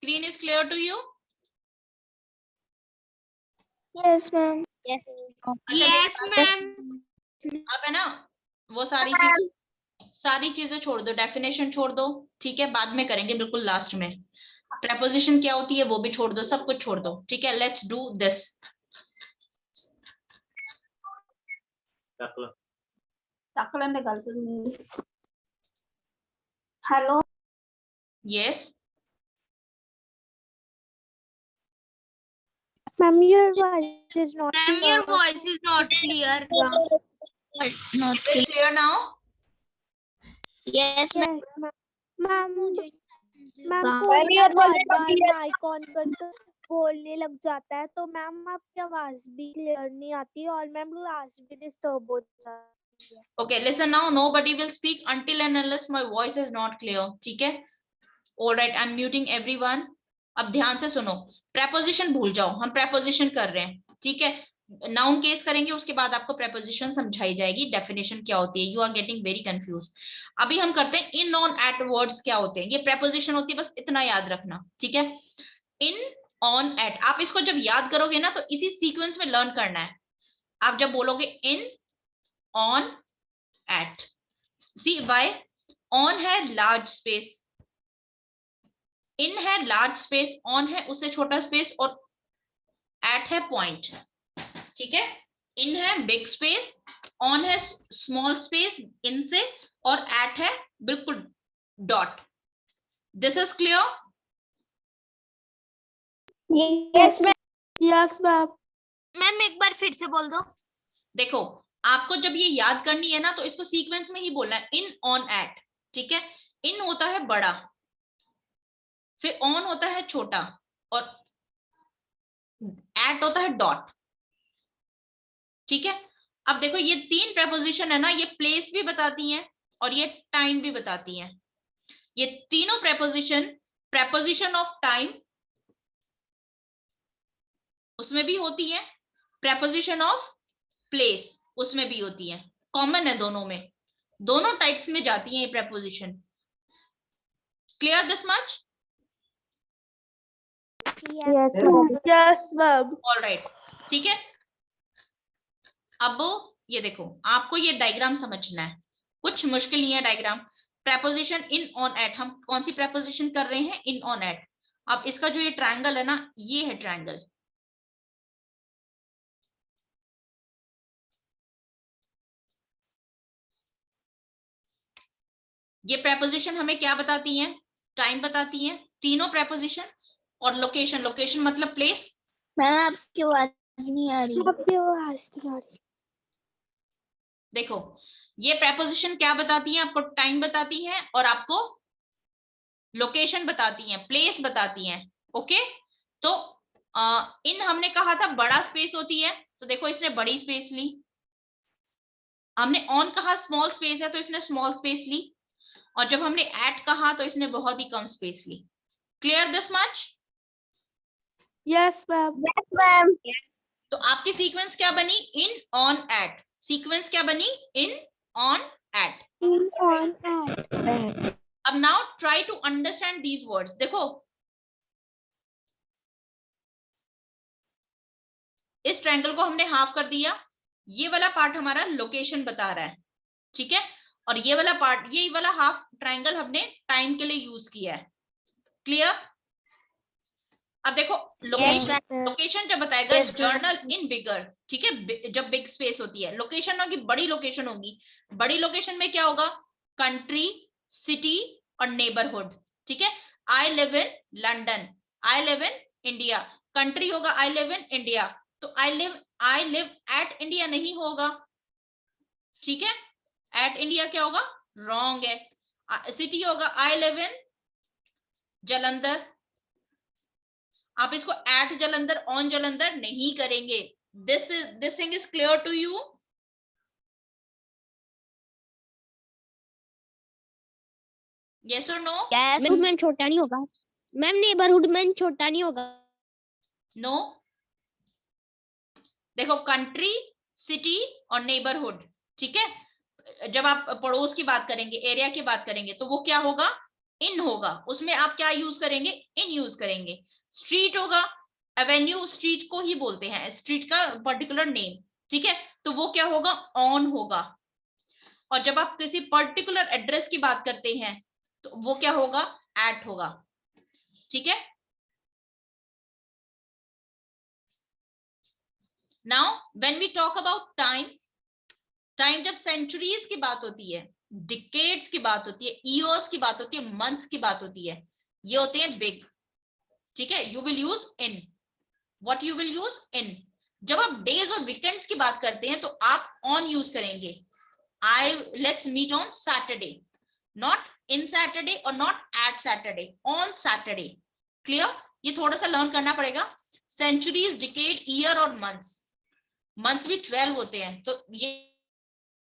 Screen is clear to you? Yes, ma'am. Yes, ma'am. अब है ना वो सारी चीजें छोड़ दो, डेफिनेशन छोड़ दो, ठीक है, बाद में करेंगे बिल्कुल लास्ट में। प्रेपोजिशन क्या होती है वो भी छोड़ दो, सब कुछ छोड़ दो, ठीक है। Let's do this. Hello. Yes Ma'am, your voice is not Ma'am, your voice is not clear. Is it clear now? Yes, ma'am. Ma'am Ma'am, your voice is not clear. Icon कर बोलने लग जाता है तो मैम आपकी आवाज भी clear नहीं आती और मैम क्लास भी डिस्टर्ब हो जाती है। Okay, listen now. Nobody will speak until and unless my voice is not clear. ठीक है? All right, I'm muting everyone. अब ध्यान से सुनो, प्रेपोजिशन भूल जाओ, हम प्रेपोजिशन कर रहे हैं, ठीक है। नाउन केस करेंगे, उसके बाद आपको प्रेपोजिशन समझाई जाएगी, डेफिनेशन क्या होती है। You are getting very confuse. अभी हम करते हैं इन, ऑन, एट वर्ड्स क्या होते हैं। ये प्रेपोजिशन होती है, बस इतना याद रखना, ठीक है। इन, ऑन, एट, आप इसको जब याद करोगे ना तो इसी सीक्वेंस में लर्न करना है। आप जब बोलोगे in, on, at, see why, on है लार्ज स्पेस, इन है लार्ज स्पेस, ऑन है उससे छोटा स्पेस, और एट है पॉइंट, ठीक है। इन है बिग स्पेस, ऑन है स्मॉल स्पेस इन से, और एट है बिल्कुल dot. This is clear? Yes, ma'am. Yes ma'am. Ma'am एक बार फिर से बोल दो। देखो, आपको जब ये याद करनी है ना तो इसको सीक्वेंस में ही बोलना है, इन, ऑन, एट, ठीक है। इन होता है बड़ा, फिर ऑन होता है छोटा, और एट होता है डॉट, ठीक है। अब देखो ये तीन प्रेपोजिशन है ना, ये प्लेस भी बताती हैं और ये टाइम भी बताती हैं। ये तीनों प्रेपोजिशन, प्रेपोजिशन ऑफ टाइम उसमें भी होती है, प्रेपोजिशन ऑफ प्लेस उसमें भी होती है, कॉमन है दोनों में, दोनों टाइप्स में जाती है ये preposition. Clear this much? Yes ma'am. All right, ठीक है। अब ये देखो, आपको ये डायग्राम समझना है, कुछ मुश्किल नहीं है diagram. Preposition in, on, at, हम कौन सी प्रेपोजिशन कर रहे हैं? In, on, at. अब इसका जो ये ट्रायंगल है ना, ये है ट्रायंगल, ये प्रेपोजिशन हमें क्या बताती हैं? टाइम बताती हैं, तीनों प्रेपोजिशन, और लोकेशन, लोकेशन मतलब प्लेस। मैम आपकी आवाज नहीं आ रही। आपकी आवाज नहीं आ रही। देखो, ये प्रेपोजिशन क्या बताती हैं? आपको टाइम बताती हैं और आपको लोकेशन बताती हैं, प्लेस बताती हैं, ओके। तो इन हमने कहा था बड़ा स्पेस होती है, तो देखो इसने बड़ी स्पेस ली। हमने ऑन कहा स्मॉल स्पेस है, तो इसने स्मॉल स्पेस ली। और जब हमने एट कहा तो इसने बहुत ही कम स्पेस ली। Clear this much? Yes ma'am. Yes, ma'am. तो आपकी सीक्वेंस क्या बनी? In, on, eight. सीक्वेंस क्या बनी? In, on, at. On at. अब now try to understand these words. देखो, इस ट्रायंगल को हमने हाफ कर दिया, ये वाला पार्ट हमारा लोकेशन बता रहा है, ठीक है। और ये वाला पार्ट, ये वाला हाफ ट्रायंगल हमने टाइम के लिए यूज किया है। क्लियर? अब देखो, लोकेशन, लोकेशन जब बताएगा जर्नल इन बिगर, ठीक है, जब बिग स्पेस होती है। लोकेशन होगी, बड़ी लोकेशन होगी, बड़ी लोकेशन में क्या होगा? कंट्री, सिटी और नेबरहुड, ठीक है। I live in London, I live in India. Country होगा आई लिव इन इंडिया, तो आई लिव एट इंडिया नहीं होगा, ठीक है। एट इंडिया क्या होगा? रॉन्ग है। सिटी होगा आई लिव इन जलंधर, आप इसको एट जलंधर, ऑन जलंधर नहीं करेंगे। This thing is clear to you? Yes और नो? नेबरहुड में छोटा नहीं होगा मैम, नेबरहुड में छोटा नहीं होगा। नो। देखो, कंट्री, सिटी और नेबरहुड, ठीक है, जब आप पड़ोस की बात करेंगे, एरिया की बात करेंगे, तो वो क्या होगा? इन होगा, उसमें आप क्या यूज करेंगे, इन यूज करेंगे। स्ट्रीट होगा, एवेन्यू स्ट्रीट को ही बोलते हैं, स्ट्रीट का पर्टिकुलर नेम, ठीक है, तो वो क्या होगा, ऑन होगा। और जब आप किसी पर्टिकुलर एड्रेस की बात करते हैं तो वो क्या होगा, एट होगा, ठीक है। Now when we talk about time, time जब सेंचुरीज की बात होती है, डिकेड्स की बात होती है, ईयर्स की बात होती है, मंथ्स की बात होती है, ये होते हैं बिग, ठीक है। You will use in, what you will use in. जब आप डेज और वीकेंड्स की बात करते हैं तो आप ऑन यूज करेंगे, I let's meet on Saturday, not in Saturday और not at Saturday, on Saturday. Clear, ये थोड़ा सा लर्न करना पड़ेगा। सेंचुरीज, डिकेड, ईयर और मंथ्स, मंथ्स भी 12 होते हैं, तो ये